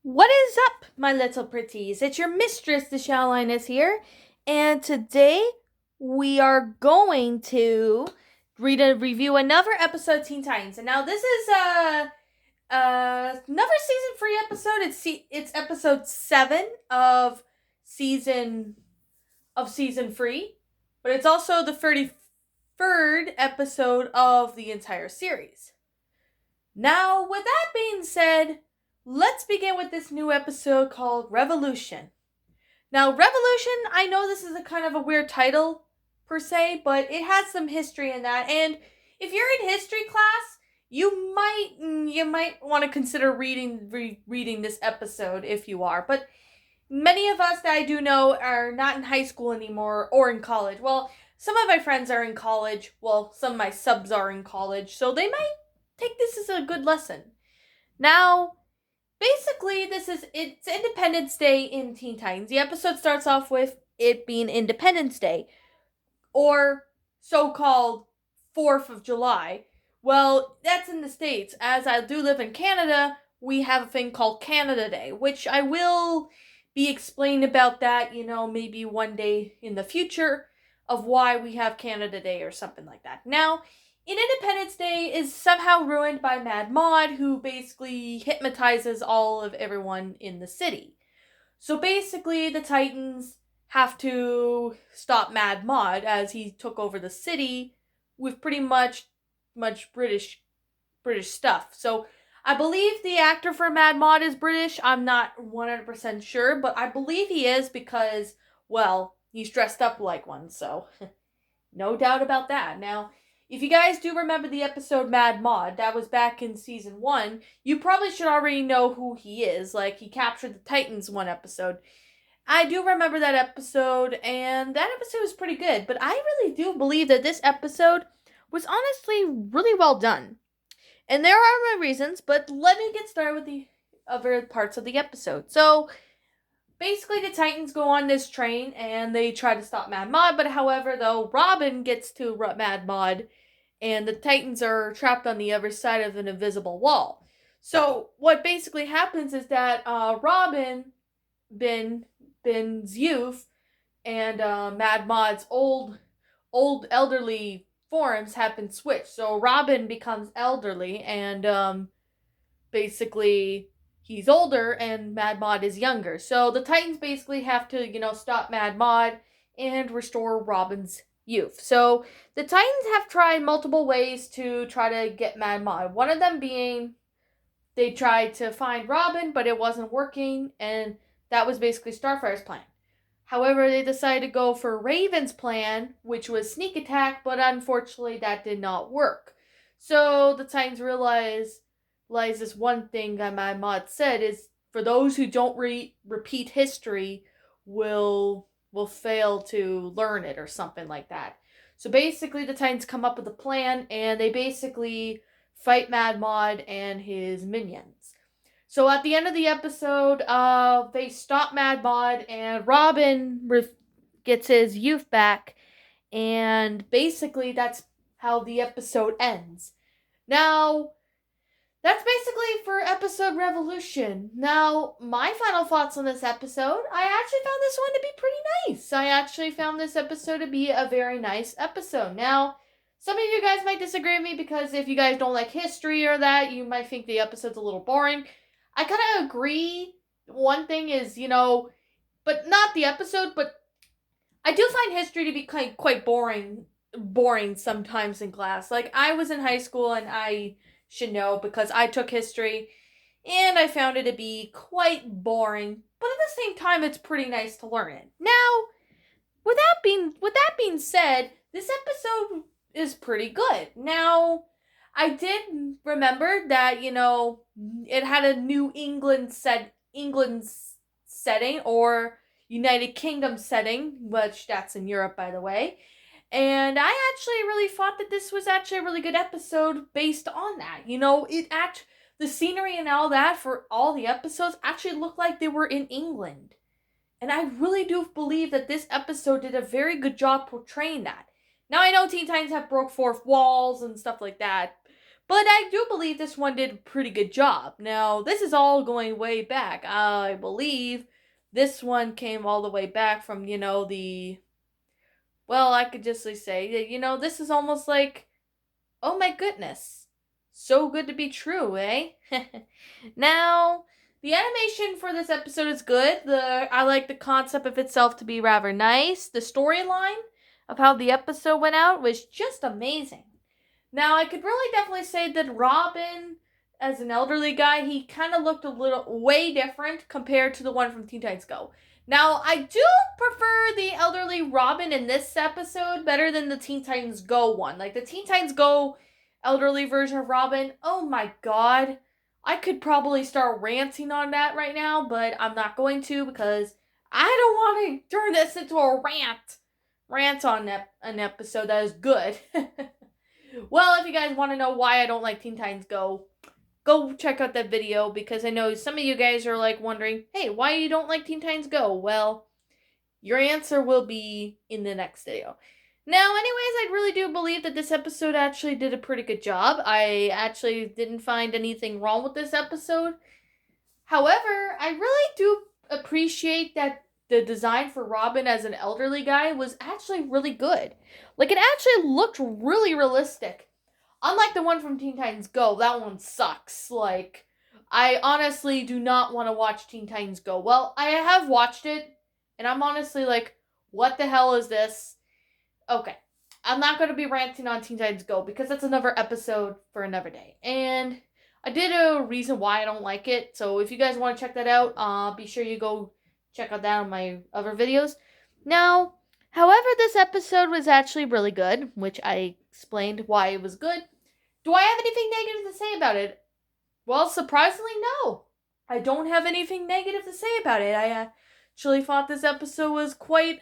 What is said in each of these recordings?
What is up, my little pretties? It's your mistress, the Shallyness here, and today we are going to review another episode of Teen Titans. And now this is another season 3 episode. It's episode 7 of season season 3, but it's also the 33rd episode of the entire series. Now, with that being said, let's begin with this new episode called Revolution. Now, Revolution, I know this is a kind of a weird title per se, but it has some history in that. And if you're in history class, you might want to consider reading this episode if you are. But many of us that I do know are not in high school anymore or in college. Well, some of my friends are in college. Well, some of my subs are in college, so they might take this as a good lesson. Now, basically, it's Independence Day in Teen Titans. The episode starts off with it being Independence Day, or so-called 4th of July. Well, that's in the States. As I do live in Canada, we have a thing called Canada Day, which I will be explaining about that, maybe one day in the future of why we have Canada Day or something like that. Now, Independence Day is somehow ruined by Mad Mod, who basically hypnotizes all of everyone in the city. So basically, the Titans have to stop Mad Mod as he took over the city with pretty much British stuff. So I believe the actor for Mad Mod is British. I'm not 100% sure, but I believe he is because, well, he's dressed up like one, so no doubt about that. Now, if you guys do remember the episode Mad Mod, that was back in season 1, you probably should already know who he is. Like, he captured the Titans one episode. I do remember that episode, and that episode was pretty good, but I really do believe that this episode was honestly really well done. And there are my reasons, but let me get started with the other parts of the episode. So, basically, the Titans go on this train and they try to stop Mad Mod, but however, though, Robin gets to Mad Mod and the Titans are trapped on the other side of an invisible wall. So, what basically happens is that Robin, Ben's youth, and Mad Mod's old elderly forms have been switched. So, Robin becomes elderly and basically he's older and Mad Mod is younger. So the Titans basically have to, stop Mad Mod and restore Robin's youth. So the Titans have tried multiple ways to try to get Mad Mod. One of them being they tried to find Robin, but it wasn't working, and that was basically Starfire's plan. However, they decided to go for Raven's plan, which was sneak attack, but unfortunately that did not work. So the Titans realize this one thing that my mod said is for those who don't repeat history will fail to learn it or something like that. So basically the Titans come up with a plan and they basically fight Mad Mod and his minions. So at the end of the episode, they stop Mad Mod and Robin gets his youth back, and basically that's how the episode ends. Now, that's basically for episode Revolution. Now, my final thoughts on this episode, I actually found this one to be pretty nice. I actually found this episode to be a very nice episode. Now, some of you guys might disagree with me because if you guys don't like history or that, you might think the episode's a little boring. I kind of agree. One thing is, but not the episode, but I do find history to be quite boring sometimes in class. Like, I was in high school and I should know because I took history and I found it to be quite boring, but at the same time it's pretty nice to learn it. Now, with that being said, this episode is pretty good. Now, I did remember that, it had a New England's setting or United Kingdom setting, which that's in Europe by the way. And I actually really thought that this was actually a really good episode based on that. The scenery and all that for all the episodes actually looked like they were in England. And I really do believe that this episode did a very good job portraying that. Now I know Teen Titans have broke fourth walls and stuff like that, But I do believe this one did a pretty good job. Now, this is all going way back. I believe this one came all the way back from, well, I could just say that, this is almost like, oh my goodness. So good to be true, eh? Now, the animation for this episode is good. I like the concept of itself to be rather nice. The storyline of how the episode went out was just amazing. Now, I could really definitely say that Robin, as an elderly guy, he kind of looked a little way different compared to the one from Teen Titans Go. Now, I do prefer the elderly Robin in this episode better than the Teen Titans Go one. Like, the Teen Titans Go elderly version of Robin, oh my god. I could probably start ranting on that right now, but I'm not going to because I don't want to turn this into a rant on an episode that is good. Well, if you guys want to know why I don't like Teen Titans Go check out that video because I know some of you guys are like wondering, hey, why you don't like Teen Titans Go? Well, your answer will be in the next video. Now, anyways, I really do believe that this episode actually did a pretty good job. I actually didn't find anything wrong with this episode. However, I really do appreciate that the design for Robin as an elderly guy was actually really good. Like, it actually looked really realistic. Unlike the one from Teen Titans Go, that one sucks. Like, I honestly do not want to watch Teen Titans Go. Well, I have watched it, and I'm honestly like, what the hell is this? Okay, I'm not going to be ranting on Teen Titans Go because that's another episode for another day. And I did a reason why I don't like it. So if you guys want to check that out, be sure you go check out that on my other videos. Now, however, this episode was actually really good, which I explained why it was good. Do I have anything negative to say about it? Well, surprisingly, no. I don't have anything negative to say about it. I actually thought this episode was quite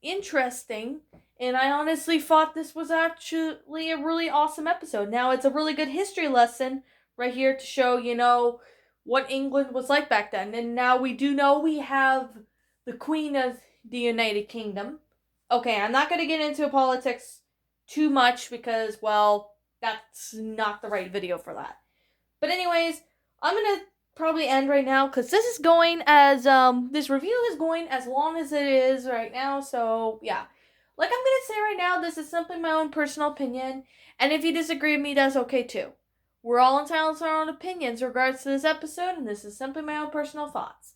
interesting, and I honestly thought this was actually a really awesome episode. Now, it's a really good history lesson right here to show, what England was like back then. And now we do know we have the Queen of the United Kingdom. Okay, I'm not going to get into politics too much because, well, that's not the right video for that. But anyways, I'm going to probably end right now because this is going as, this review is going as long as it is right now. So, yeah. Like I'm going to say right now, this is simply my own personal opinion. And if you disagree with me, that's okay too. We're all entitled to our own opinions in regards to this episode, and this is simply my own personal thoughts.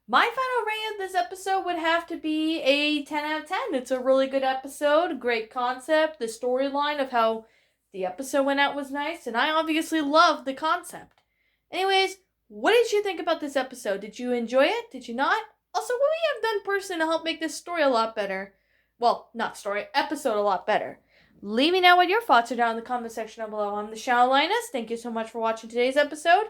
My final rating of this episode would have to be a 10 out of 10. It's a really good episode, great concept. The storyline of how the episode went out was nice, and I obviously loved the concept. Anyways, what did you think about this episode? Did you enjoy it? Did you not? Also, what would you have done personally to help make this story a lot better? Well, not story, episode a lot better. Leave me know what your thoughts are down in the comment section down below. I'm the Shadow Linus. Thank you so much for watching today's episode.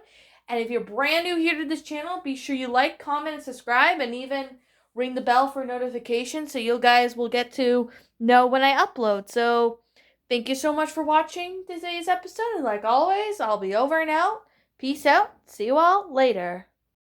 And if you're brand new here to this channel, be sure you like, comment, and subscribe, and even ring the bell for notifications so you guys will get to know when I upload. So, thank you so much for watching today's episode. And like always, I'll be over and out. Peace out. See you all later.